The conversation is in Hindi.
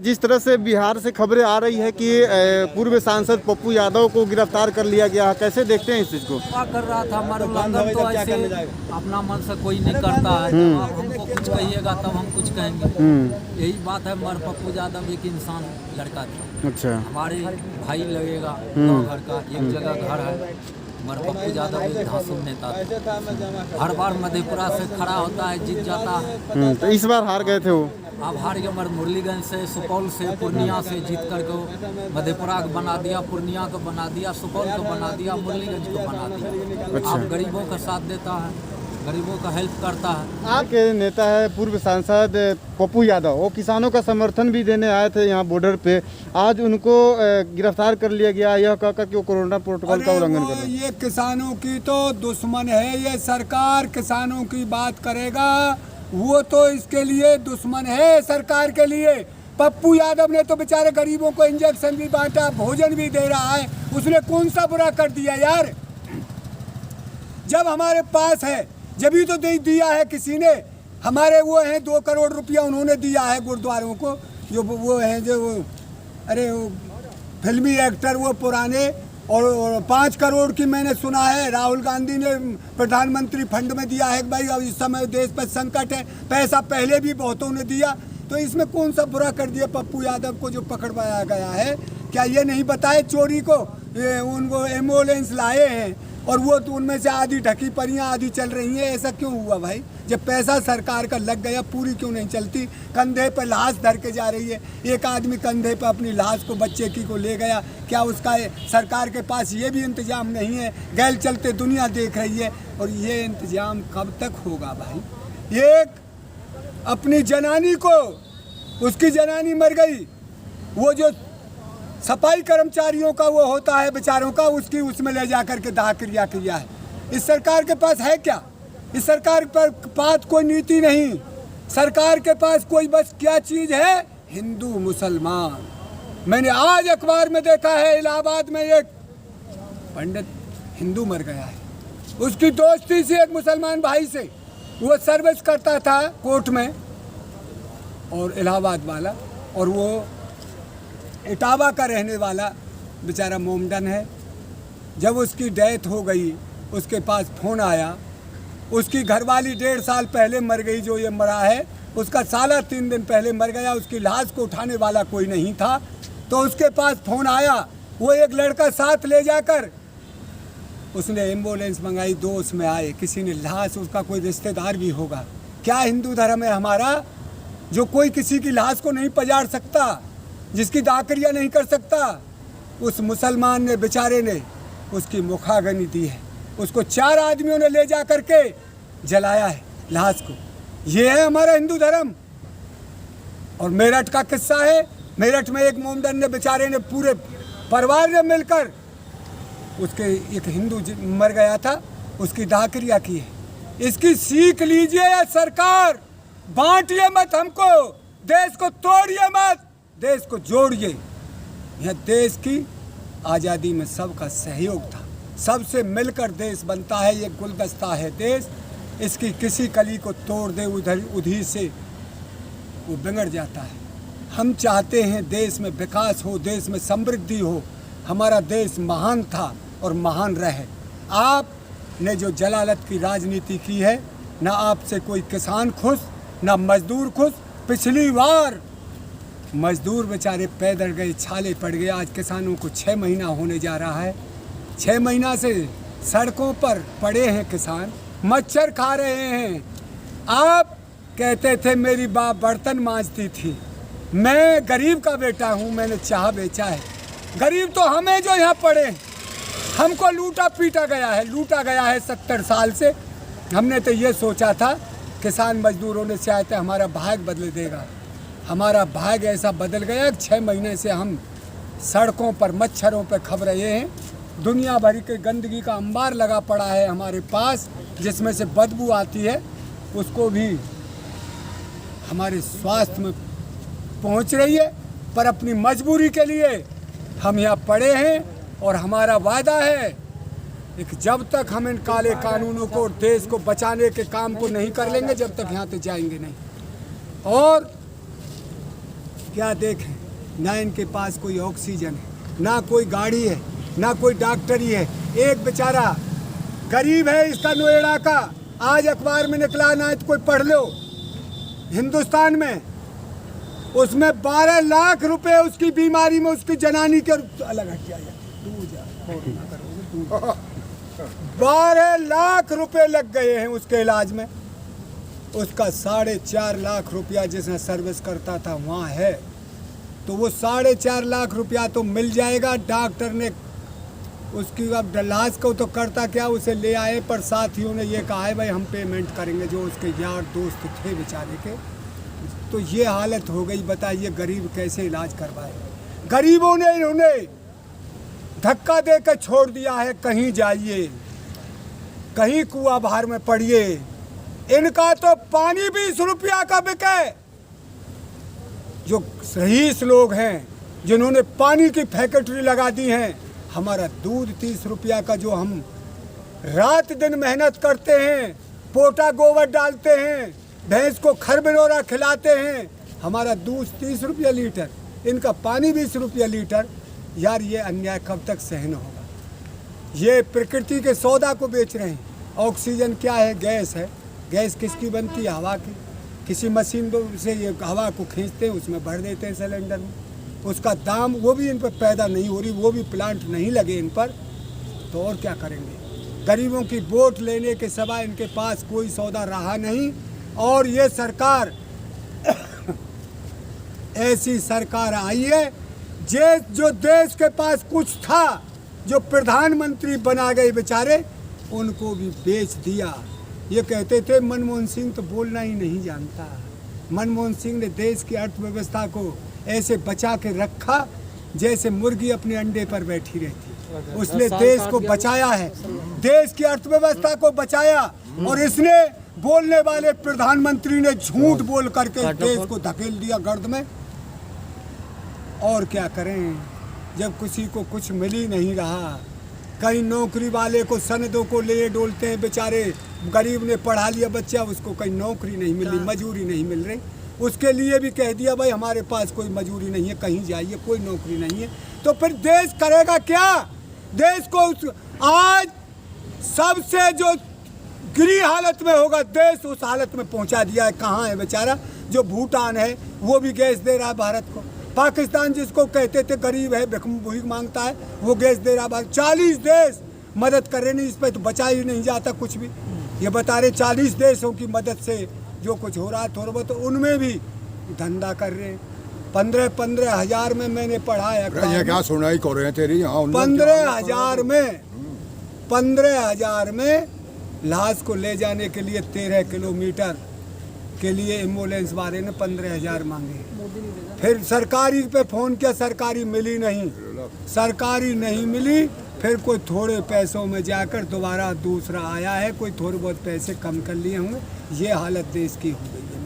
जिस तरह से बिहार से खबरें आ रही है कि पूर्व सांसद पप्पू यादव को गिरफ्तार कर लिया गया है, कैसे देखते हैं इस चीज को? कर रहा था हमारा उल्लंघन तो ऐसे अपना मन से कोई नहीं करता है। जब आप हमको कुछ कहिएगा तब हम कुछ कहेंगे। यही बात है। मर पप्पू यादव एक इंसान लड़का था। अच्छा, हमारे भाई लगेगा घर का एक जगह घर है। मर पप्पू यादव एक धांसू नेता था। हर बार मधेपुरा से खड़ा होता है, जीत जाता है। तो इस बार हार गए थे वो? अब हार गए। मर मुरलीगंज से, सुपौल से, पूर्णिया से जीत करके मधेपुरा को बना दिया, पूर्णिया को बना दिया, सुपौल को बना दिया, मुरलीगंज को बना दिया। अच्छा। अब गरीबों का साथ देता है, गरीबों का हेल्प करता है। आपके नेता है पूर्व सांसद पप्पू यादव, वो किसानों का समर्थन भी देने आए थे यहाँ बॉर्डर पे। आज उनको गिरफ्तार कर लिया गया, यह कहकर कि वो कोरोना प्रोटोकॉल का उल्लंघन कर रहे हैं। ये किसानों की तो दुश्मन है। ये सरकार किसानों की बात करेगा, वो तो इसके लिए दुश्मन है सरकार के लिए। पप्पू यादव ने तो बेचारे गरीबों को इंजेक्शन भी बांटा, भोजन भी दे रहा है। उसने कौन सा बुरा कर दिया यार? जब हमारे पास है जभी तो दे दिया है किसी ने। हमारे वो हैं 2 करोड़ रुपया उन्होंने दिया है गुरुद्वारों को, जो वो हैं जो अरे वो फिल्मी एक्टर वो पुराने। और 5 करोड़ की मैंने सुना है राहुल गांधी ने प्रधानमंत्री फंड में दिया है। भाई अब इस समय देश पर संकट है, पैसा पहले भी बहुतों ने दिया। तो इसमें कौन सा बुरा कर दिया पप्पू यादव को जो पकड़वाया गया है? क्या ये नहीं बताए चोरी को उनको एम्बुलेंस लाए हैं और वो तो उनमें से आधी ढकी परियां आधी चल रही हैं? ऐसा क्यों हुआ भाई? जब पैसा सरकार का लग गया पूरी क्यों नहीं चलती? कंधे पर लाश धर के जा रही है। एक आदमी कंधे पर अपनी लाश को बच्चे की को ले गया। क्या उसका सरकार के पास ये भी इंतजाम नहीं है? गैल चलते दुनिया देख रही है। और ये इंतजाम कब तक होगा भाई? एक अपनी जनानी को, उसकी जनानी मर गई, वो जो सफाई कर्मचारियों का वो होता है बेचारों का, उसकी उसमें ले जा करके दाह क्रिया किया है। इस सरकार के पास है क्या? इस सरकार पर पास कोई नीति नहीं। सरकार के पास कोई बस क्या चीज़ है? हिंदू मुसलमान। मैंने आज अखबार में देखा है इलाहाबाद में एक पंडित हिंदू मर गया है। उसकी दोस्ती से एक मुसलमान भाई से, वो सर्विस करता था कोर्ट में और इलाहाबाद वाला, और वो इटावा का रहने वाला बेचारा मोमडन है। जब उसकी डेथ हो गई, उसके पास फ़ोन आया। उसकी घरवाली 1.5 साल पहले मर गई, जो ये मरा है। उसका साला 3 दिन पहले मर गया। उसकी लाश को उठाने वाला कोई नहीं था। तो उसके पास फ़ोन आया। वो एक लड़का साथ ले जाकर उसने एम्बुलेंस मंगाई, 2 उसमें आए। किसी ने लाश, उसका कोई रिश्तेदार भी होगा। क्या हिंदू धर्म है हमारा जो कोई किसी की लाश को नहीं पजाड़ सकता, जिसकी दाकरिया नहीं कर सकता? उस मुसलमान ने बेचारे ने उसकी मुखाग्नि दी है। उसको 4 आदमियों ने ले जा करके जलाया है लाश को। ये है हमारा हिंदू धर्म। और मेरठ का किस्सा है। मेरठ में एक मोमडन ने बेचारे ने पूरे परिवार ने मिलकर उसके एक हिंदू मर गया था, उसकी दाकरिया की है। इसकी सीख लीजिए या सरकार, बांटिए मत हमको, देश को तोड़िए मत, देश को जोड़िए। यह देश की आज़ादी में सबका सहयोग था। सबसे मिलकर देश बनता है। ये गुलदस्ता है देश। इसकी किसी कली को तोड़ दे उधर उधी से वो बिगड़ जाता है। हम चाहते हैं देश में विकास हो, देश में समृद्धि हो। हमारा देश महान था और महान रहे। आपने जो जलालत की राजनीति की है, ना आपसे कोई किसान खुश, ना मजदूर खुश। पिछली बार मजदूर बेचारे पैदल गए, छाले पड़ गए। आज किसानों को 6 महीना होने जा रहा है। 6 महीना से सड़कों पर पड़े हैं किसान, मच्छर खा रहे हैं। आप कहते थे मेरी बाप बर्तन मांजती थी। मैं गरीब का बेटा हूँ, मैंने चाह बेचा है। गरीब तो हमें जो यहाँ पड़े हैं। हमको लूटा पीटा गया है, लूटा गया है 70 साल से। हमने तो ये सोचा था किसान मजदूरों ने शायद हमारा भाग्य बदल देगा। हमारा भाग्य ऐसा बदल गया। 6 महीने से हम सड़कों पर मच्छरों पर खप रहे हैं। दुनिया भर के गंदगी का अंबार लगा पड़ा है हमारे पास, जिसमें से बदबू आती है। उसको भी हमारे स्वास्थ्य में पहुंच रही है। पर अपनी मजबूरी के लिए हम यहाँ पड़े हैं। और हमारा वादा है कि जब तक हम इन काले कानूनों को और देश को बचाने के काम को नहीं कर लेंगे, जब तक यहाँ से जाएंगे नहीं। और क्या देखें, ना इनके पास कोई ऑक्सीजन है, ना कोई गाड़ी है, ना कोई डॉक्टरी है। एक बेचारा गरीब है इसका नोएडा का, आज अखबार में निकला, ना तो कोई पढ़ लो, हिंदुस्तान में, उसमें 12 लाख रुपए उसकी बीमारी में, उसकी जनानी के अलग हट जाए, 12 लाख रुपए लग गए हैं उसके इलाज में। उसका 4.5 लाख रुपया जिसने सर्विस करता था वहाँ है, तो वो 4.5 लाख रुपया तो मिल जाएगा। डॉक्टर ने उसकी अब इलाज को तो करता क्या, उसे ले आए, पर साथियों ने ये कहा है भाई हम पेमेंट करेंगे, जो उसके यार दोस्त थे बेचारे के। तो ये हालत हो गई, बताइए गरीब कैसे इलाज करवाए। गरीबों ने इन्होंने धक्का देकर छोड़ दिया है, कहीं जाइए, कहीं कुआं बाहर में पड़िए। इनका तो पानी 20 रुपया का बिके। जो रईस लोग हैं जिन्होंने पानी की फैक्ट्री लगा दी है, हमारा दूध 30 रुपया का, जो हम रात दिन मेहनत करते हैं, पोटा गोबर डालते हैं, भैंस को खरबरोरा खिलाते हैं, हमारा दूध 30 रुपया लीटर, इनका पानी 20 रुपया लीटर। यार ये अन्याय कब तक सहन होगा? ये प्रकृति के सौदा को बेच रहे हैं। ऑक्सीजन क्या है? गैस है। गैस किसकी बनती है? हवा की। किसी मशीन से ये हवा को खींचते हैं, उसमें भर देते हैं सिलेंडर में, उसका दाम वो भी इन पर पैदा नहीं हो रही, वो भी प्लांट नहीं लगे इन पर, तो और क्या करेंगे? गरीबों की वोट लेने के सिवा इनके पास कोई सौदा रहा नहीं। और ये सरकार ऐसी सरकार आई है जो देश के पास कुछ था, जो प्रधानमंत्री बना गए बेचारे, उनको भी बेच दिया। ये कहते थे मनमोहन सिंह तो बोलना ही नहीं जानता। मनमोहन सिंह ने देश की अर्थव्यवस्था को ऐसे बचा के रखा जैसे मुर्गी अपने अंडे पर बैठी रहती। उसने देश को बचाया है, देश की अर्थव्यवस्था को बचाया। और इसने बोलने वाले प्रधानमंत्री ने झूठ बोल करके देश को धकेल दिया गर्द में। और क्या करें जब किसी को कुछ मिल ही नहीं रहा। कहीं नौकरी वाले को सनदों को ले डोलते हैं बेचारे। गरीब ने पढ़ा लिया बच्चा, उसको कहीं नौकरी नहीं मिल रही, मजूरी नहीं मिल रही, उसके लिए भी कह दिया भाई हमारे पास कोई मजूरी नहीं है, कहीं जाइए, कोई नौकरी नहीं है। तो फिर देश करेगा क्या? देश को आज सबसे जो गिरी हालत में होगा, देश उस हालत में पहुंचा दिया है। कहाँ है बेचारा? जो भूटान है वो भी गैस दे रहा है भारत को। पाकिस्तान जिसको कहते थे गरीब है, भीख मांगता है, वो गैस दे रहा है। 40 देश मदद कर रहे नहीं, इस पर तो बचा ही नहीं जाता कुछ भी। ये बता रहे 40 देशों की मदद से जो कुछ हो रहा है थोड़ा बहुत, तो उनमें भी धंधा कर रहे हैं। 15 हज़ार में मैंने पढ़ा है, क्या सुनाई कर रहे हैं तेरी? 15 हज़ार में लाश को ले जाने के लिए 13 किलोमीटर के लिए एम्बुलेंस वाले ने 15 हज़ार मांगे। फिर सरकारी पे फ़ोन किया, सरकारी मिली नहीं, सरकारी नहीं मिली। फिर कोई थोड़े पैसों में जाकर दोबारा दूसरा आया है, कोई थोड़े बहुत पैसे कम कर लिए होंगे। ये हालत देश की हो गई है।